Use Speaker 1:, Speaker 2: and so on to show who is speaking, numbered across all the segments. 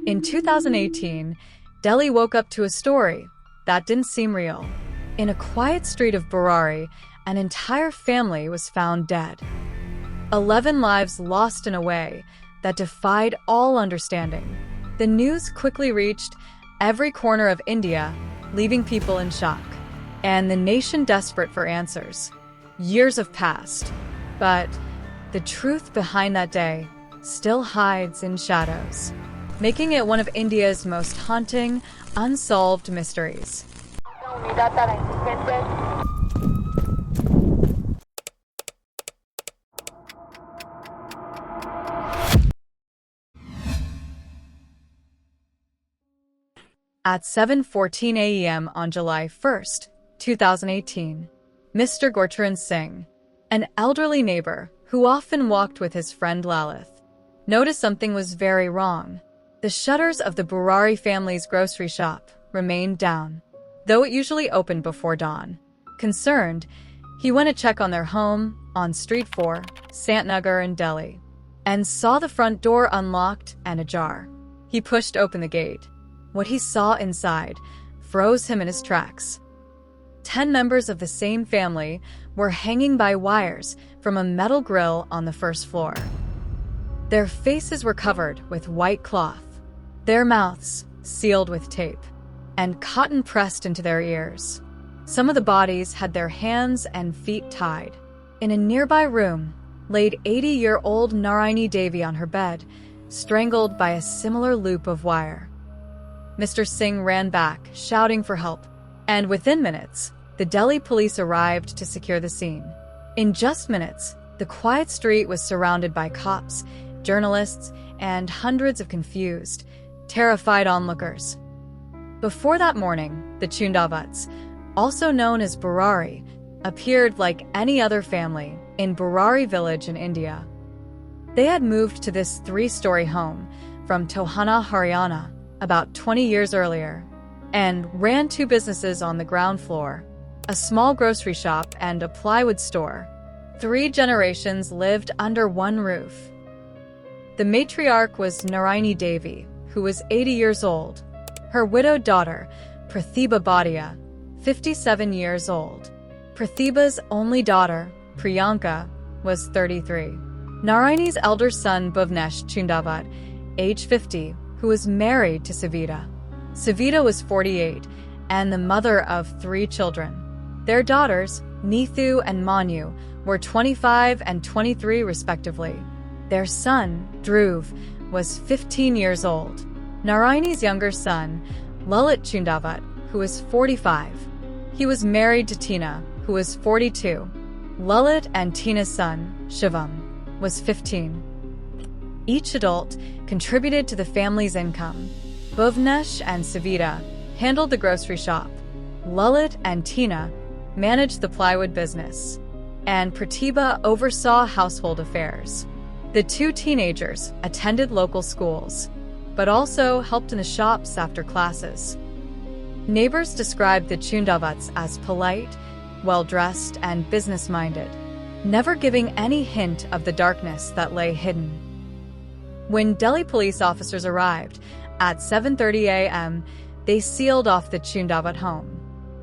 Speaker 1: In 2018, Delhi woke up to a story that didn't seem real. In a quiet street of Burari, an entire family was found dead. 11 lives lost in a way that defied all understanding. The news quickly reached every corner of India, leaving people in shock, and the nation desperate for answers. Years have passed, but the truth behind that day still hides in shadows, making it one of India's most haunting, unsolved mysteries. At 7:14 a.m. on July 1st, 2018, Mr. Gurcharan Singh, an elderly neighbor who often walked with his friend Lalith, noticed something was very wrong. The shutters of the Burari family's grocery shop remained down, though it usually opened before dawn. Concerned, he went to check on their home on Street 4, Santnagar in Delhi, and saw the front door unlocked and ajar. He pushed open the gate. What he saw inside froze him in his tracks. 10 members of the same family were hanging by wires from a metal grill on the first floor. Their faces were covered with white cloth, their mouths sealed with tape, and cotton pressed into their ears. Some of the bodies had their hands and feet tied. In a nearby room, laid 80-year-old Narayani Devi on her bed, strangled by a similar loop of wire. Mr. Singh ran back, shouting for help, and within minutes, the Delhi police arrived to secure the scene. In just minutes, the quiet street was surrounded by cops, journalists, and hundreds of confused, terrified onlookers. Before that morning, the Chundavats, also known as Burari, appeared like any other family in Burari village in India. They had moved to this 3-story home from Tohana, Haryana, about 20 years earlier, and ran 2 businesses on the ground floor, a small grocery shop and a plywood store. 3 generations lived under one roof. The matriarch was Narayani Devi, who was 80 years old. Her widowed daughter, Pratibha Bhatia, 57 years old. Pratibha's only daughter, Priyanka, was 33. Narayani's elder son, Bhuvnesh Chundavat, age 50, who was married to Savita. Savita was 48 and the mother of 3 children. Their daughters, Neethu and Manu, were 25 and 23 respectively. Their son, Dhruv, was 15 years old. Narayani's younger son, Lalit Chundavat, who was 45. He was married to Tina, who was 42. Lalit and Tina's son, Shivam, was 15. Each adult contributed to the family's income. Bhuvnesh and Savita handled the grocery shop. Lalit and Tina managed the plywood business, and Pratibha oversaw household affairs. The 2 teenagers attended local schools, but also helped in the shops after classes. Neighbors described the Chundavats as polite, well-dressed, and business-minded, never giving any hint of the darkness that lay hidden. When Delhi police officers arrived at 7:30 a.m., they sealed off the Chundavat home.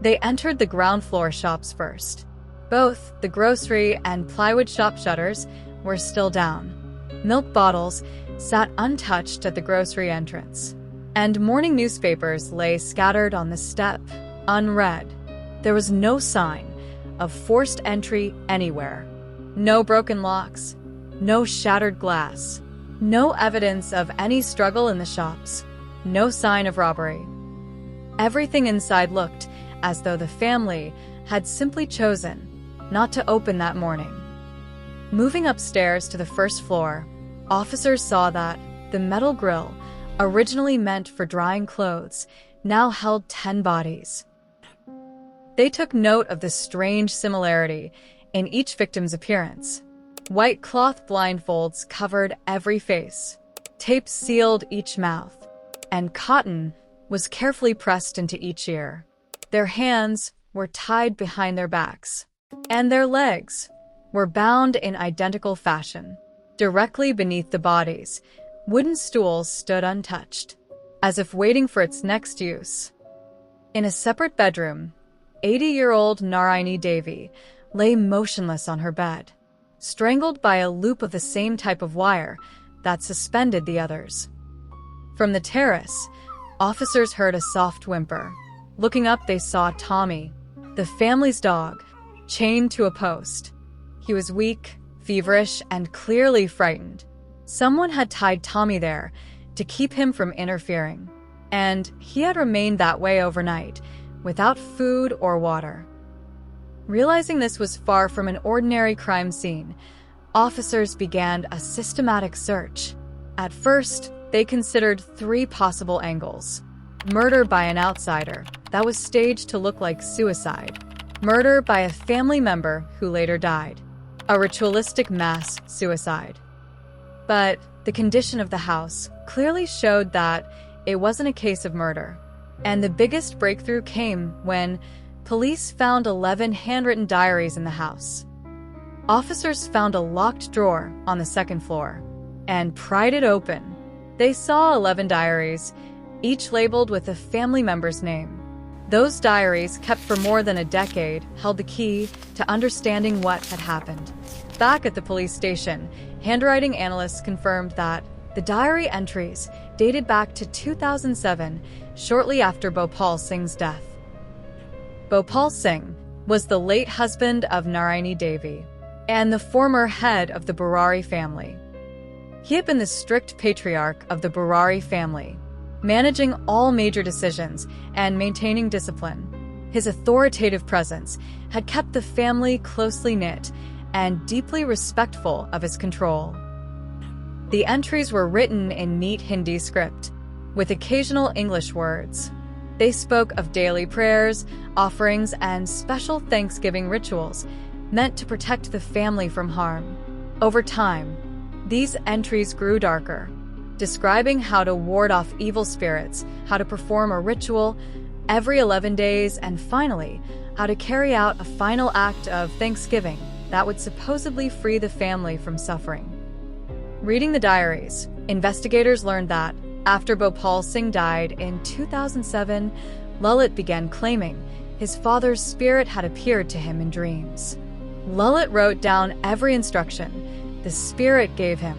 Speaker 1: They entered the ground floor shops first. Both the grocery and plywood shop shutters were still down. Milk bottles sat untouched at the grocery entrance, and morning newspapers lay scattered on the step, unread. There was no sign of forced entry anywhere. No broken locks, no shattered glass, no evidence of any struggle in the shops, no sign of robbery. Everything inside looked as though the family had simply chosen not to open that morning. Moving upstairs to the first floor, officers saw that the metal grill, originally meant for drying clothes, now held 10 bodies. They took note of the strange similarity in each victim's appearance. White cloth blindfolds covered every face, tape sealed each mouth, and cotton was carefully pressed into each ear. Their hands were tied behind their backs, and their legs were bound in identical fashion. Directly beneath the bodies, wooden stools stood untouched. as if waiting for its next use. In a separate bedroom, 80-year-old Naraini Devi lay motionless on her bed, strangled by a loop of the same type of wire that suspended the others. From the terrace, officers heard a soft whimper. Looking up, they saw Tommy, the family's dog, chained to a post. He was weak, feverish, and clearly frightened. Someone had tied Tommy there to keep him from interfering, and he had remained that way overnight, without food or water. Realizing this was far from an ordinary crime scene, officers began a systematic search. At first, they considered 3 possible angles: murder by an outsider that was staged to look like suicide, murder by a family member who later died, a ritualistic mass suicide. But the condition of the house clearly showed that it wasn't a case of murder. And the biggest breakthrough came when police found 11 handwritten diaries in the house. Officers found a locked drawer on the second floor and pried it open. They saw 11 diaries, each labeled with a family member's name. Those diaries, kept for more than a decade, held the key to understanding what had happened. Back at the police station, handwriting analysts confirmed that the diary entries dated back to 2007, shortly after Bhopal Singh's death. Bhopal Singh was the late husband of Naraini Devi and the former head of the Burari family. He had been the strict patriarch of the Burari family, managing all major decisions and maintaining discipline. His authoritative presence had kept the family closely knit and deeply respectful of his control. The entries were written in neat Hindi script, with occasional English words. They spoke of daily prayers, offerings, and special Thanksgiving rituals meant to protect the family from harm. Over time, these entries grew darker, describing how to ward off evil spirits, how to perform a ritual every 11 days, and finally, how to carry out a final act of Thanksgiving that would supposedly free the family from suffering. Reading the diaries, investigators learned that after Bhopal Singh died in 2007, Lalit began claiming his father's spirit had appeared to him in dreams. Lalit wrote down every instruction the spirit gave him,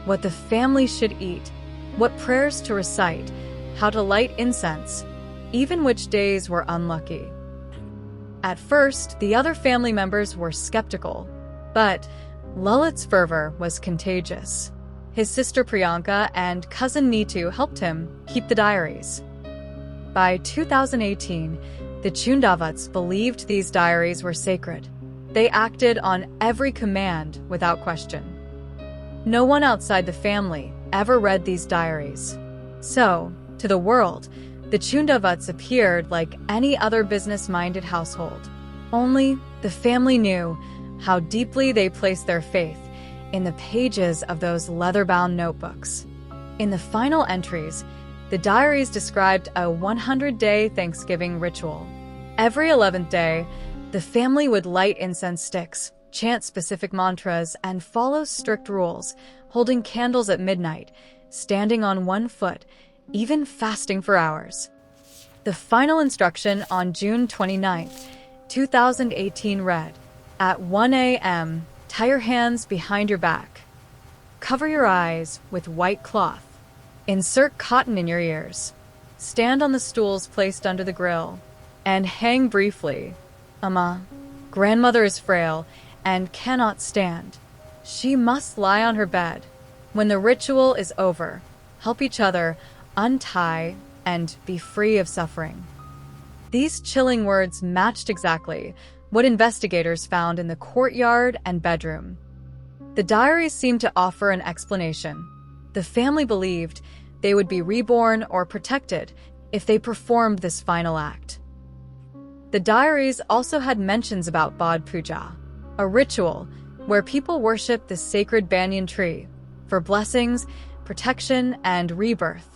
Speaker 1: what the family should eat, what prayers to recite, how to light incense, even which days were unlucky. At first, the other family members were skeptical, but Lalit's fervor was contagious. His sister Priyanka and cousin Neetu helped him keep the diaries. By 2018, the Chundavats believed these diaries were sacred. They acted on every command without question. No one outside the family ever read these diaries. So, to the world, the Chundavats appeared like any other business-minded household. Only the family knew how deeply they placed their faith in the pages of those leather-bound notebooks. In the final entries, the diaries described a 100-day Thanksgiving ritual. Every 11th day, the family would light incense sticks, chant specific mantras, and follow strict rules, holding candles at midnight, standing on one foot, even fasting for hours. The final instruction on June 29, 2018 read, "At 1 a.m., tie your hands behind your back. Cover your eyes with white cloth. Insert cotton in your ears. Stand on the stools placed under the grill, and hang briefly. Amma, grandmother is frail and cannot stand. She must lie on her bed. When the ritual is over, help each other untie and be free of suffering." These chilling words matched exactly what investigators found in the courtyard and bedroom. The diaries seemed to offer an explanation. The family believed they would be reborn or protected if they performed this final act. The diaries also had mentions about Bod Puja, a ritual where people worship the sacred banyan tree for blessings, protection, and rebirth.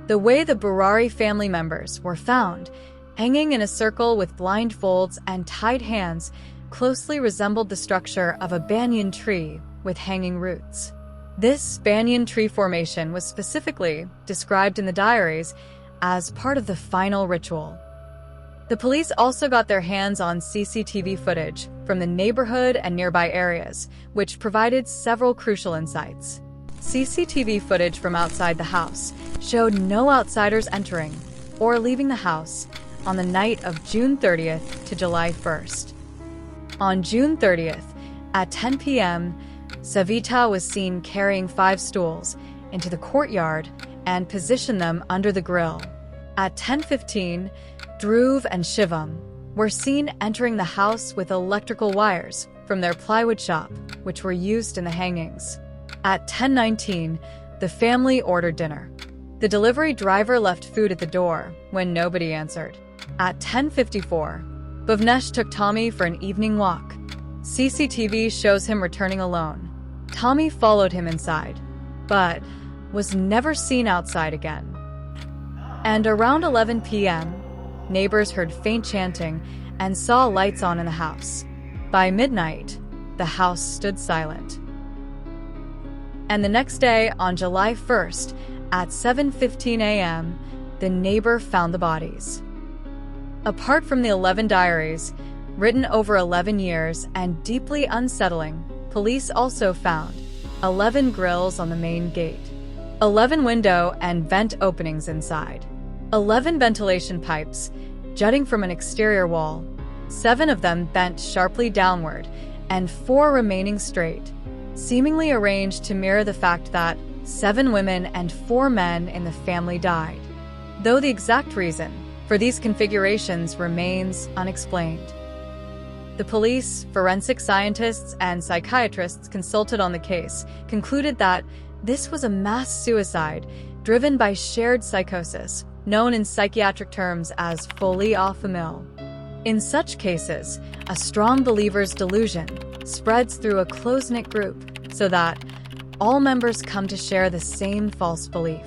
Speaker 1: The way the Burari family members were found, hanging in a circle with blindfolds and tied hands, closely resembled the structure of a banyan tree with hanging roots. This banyan tree formation was specifically described in the diaries as part of the final ritual. The police also got their hands on CCTV footage from the neighborhood and nearby areas, which provided several crucial insights. CCTV footage from outside the house showed no outsiders entering or leaving the house on the night of June 30th to July 1st. On June 30th, at 10 p.m., Savita was seen carrying 5 stools into the courtyard and positioned them under the grill. At 10:15, Dhruv and Shivam were seen entering the house with electrical wires from their plywood shop, which were used in the hangings. At 10:19, the family ordered dinner. The delivery driver left food at the door when nobody answered. At 10:54, Bhuvnesh took Tommy for an evening walk. CCTV shows him returning alone. Tommy followed him inside, but was never seen outside again. And around 11 p.m., neighbors heard faint chanting and saw lights on in the house. By midnight, the house stood silent. And the next day, on July 1st, at 7:15 a.m., the neighbor found the bodies. Apart from the 11 diaries, written over 11 years and deeply unsettling, police also found 11 grills on the main gate, 11 window and vent openings inside, 11 ventilation pipes jutting from an exterior wall, 7 of them bent sharply downward and 4 remaining straight, seemingly arranged to mirror the fact that 7 women and 4 men in the family died, though the exact reason for these configurations remains unexplained. The police, forensic scientists, and psychiatrists consulted on the case concluded that this was a mass suicide driven by shared psychosis, known in psychiatric terms as folie à famille. In such cases, a strong believer's delusion spreads through a close-knit group so that all members come to share the same false belief.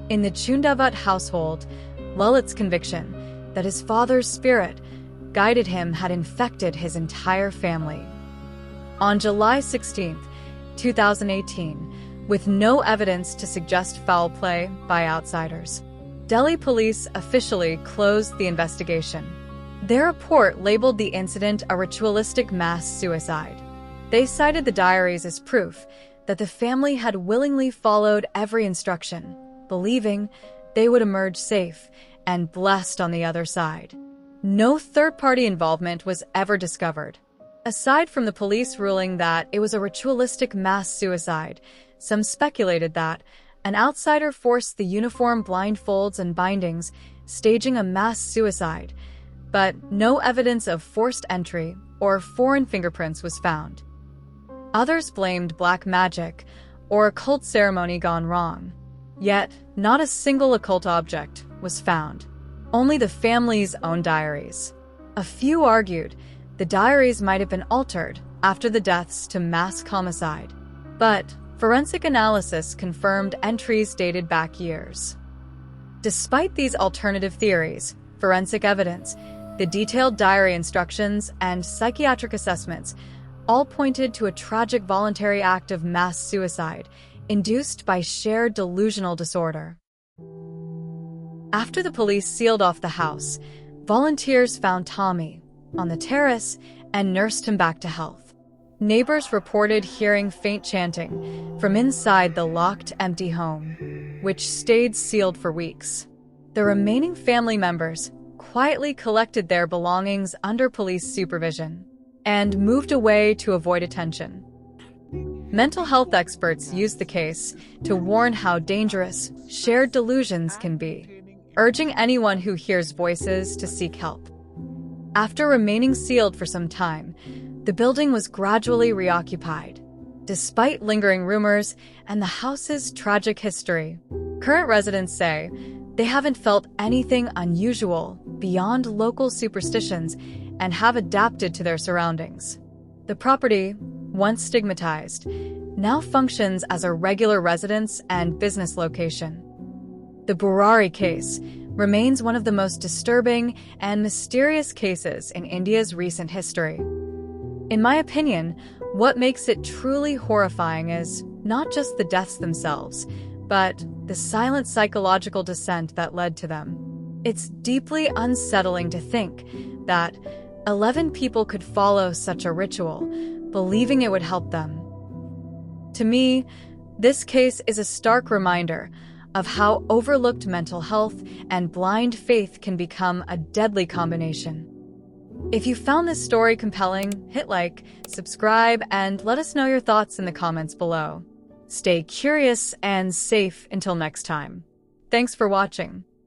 Speaker 1: In the Chundavat household, Lalit's conviction that his father's spirit guided him had infected his entire family. On July 16, 2018, with no evidence to suggest foul play by outsiders, Delhi police officially closed the investigation. Their report labeled the incident a ritualistic mass suicide. They cited the diaries as proof that the family had willingly followed every instruction, believing they would emerge safe and blessed on the other side. No third-party involvement was ever discovered. Aside from the police ruling that it was a ritualistic mass suicide, some speculated that an outsider forced the uniform blindfolds and bindings, staging a mass suicide, but no evidence of forced entry or foreign fingerprints was found. Others blamed black magic or occult ceremony gone wrong. Yet, not a single occult object was found. Only the family's own diaries. A few argued the diaries might have been altered after the deaths to mass homicide, but forensic analysis confirmed entries dated back years. Despite these alternative theories, forensic evidence, the detailed diary instructions, and psychiatric assessments all pointed to a tragic voluntary act of mass suicide induced by shared delusional disorder. After the police sealed off the house, volunteers found Tommy on the terrace and nursed him back to health. Neighbors reported hearing faint chanting from inside the locked, empty home, which stayed sealed for weeks. The remaining family members quietly collected their belongings under police supervision and moved away to avoid attention. Mental health experts used the case to warn how dangerous shared delusions can be, urging anyone who hears voices to seek help. After remaining sealed for some time, the building was gradually reoccupied. Despite lingering rumors and the house's tragic history, current residents say they haven't felt anything unusual beyond local superstitions and have adapted to their surroundings. The property, once stigmatized, now functions as a regular residence and business location. The Burari case remains one of the most disturbing and mysterious cases in India's recent history. In my opinion, What makes it truly horrifying is not just the deaths themselves, but the silent psychological descent that led to them. It's deeply unsettling to think that 11 people could follow such a ritual, believing it would help them. To me, this case is a stark reminder of how overlooked mental health and blind faith can become a deadly combination. If you found this story compelling, hit like, subscribe, and let us know your thoughts in the comments below. Stay curious and safe until next time. Thanks for watching.